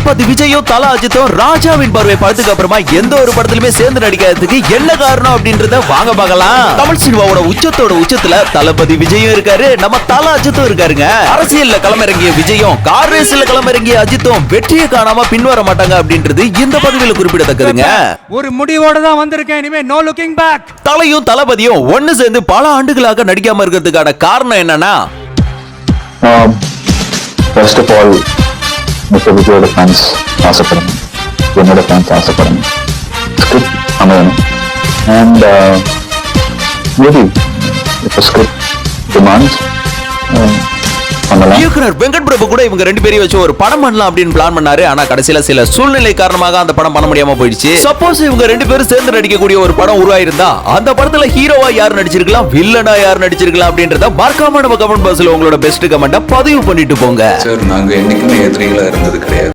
தளபதி விஜயும் தல அஜித்தும் ராஜாவின் பார்வை படத்துக்கு அப்புறமா எந்த ஒரு படத்திலுமே சேர்ந்து நடிக்காததுக்கு என்ன காரணம் அப்படின்றத வாங்க பார்க்கலாம். தமிழ் சினிமாவோட உச்சத்துல தளபதி விஜயும் இருக்காரு, நம்ம தல அஜித்தும் இருக்காருங்க. அரசியல்ல களமிறங்கிய விஜயும் கார் ரேஸ்ல களமிறங்கிய அஜித்தும் வெற்றியை காணாம பின்வர மாட்டாங்க அப்படின்றது இந்த பதிவில் குறிப்பிடத்தக்கதுங்க. ஒரு முடிவோட தான் வந்திருக்கேன், இனிமே நோ லுக்கிங் பேக். தலையும் தளபதியும் ஒன்னு சேர்ந்து பல ஆண்டுகளாக நடிக்காம இருக்கிறதுக்கான காரணம் என்னன்னா, ஃபர்ஸ்ட் ஆஃப் ஆல் மிஸ்டர் விஜயோட ஃபேன்ஸ் ஆசைப்படணும், என்னோட ஃபேன்ஸ் ஆசைப்படணும், ஸ்கிரிப்ட் அமையணும். அண்ட் மேபி இப்போ ஸ்கிரிப்ட் டிமாண்ட்ஸ் இயக்குனர் வெங்கட் பிரபு கூட இவங்க ரெண்டு பேரையும் வச்சு ஒரு படம் பண்ணலாம் அப்படின்னு பிளான் பண்ணாரு. ஆனா கடைசியில சில சூழ்நிலை காரணமாக அந்த படம் பண்ண முடியாம போயிடுச்சு. சப்போஸ் இவங்க ரெண்டு பேரும் சேர்ந்து நடிக்கக்கூடிய ஒரு படம் உருவாயிருந்தா அந்த படத்துல ஹீரோவா யார் நடிச்சிருக்கலாம், வில்லனா யார் நடிச்சிருக்கலாம் அப்படின்றத மறக்காம நம்ம கமெண்ட் பாக்ஸ்ல உங்களோட பெஸ்ட் கமெண்ட்டை பதிவு பண்ணிட்டு போங்க. சார், நாங்க என்னைக்குமே எதிரிகளா இருந்தது கிடையாது.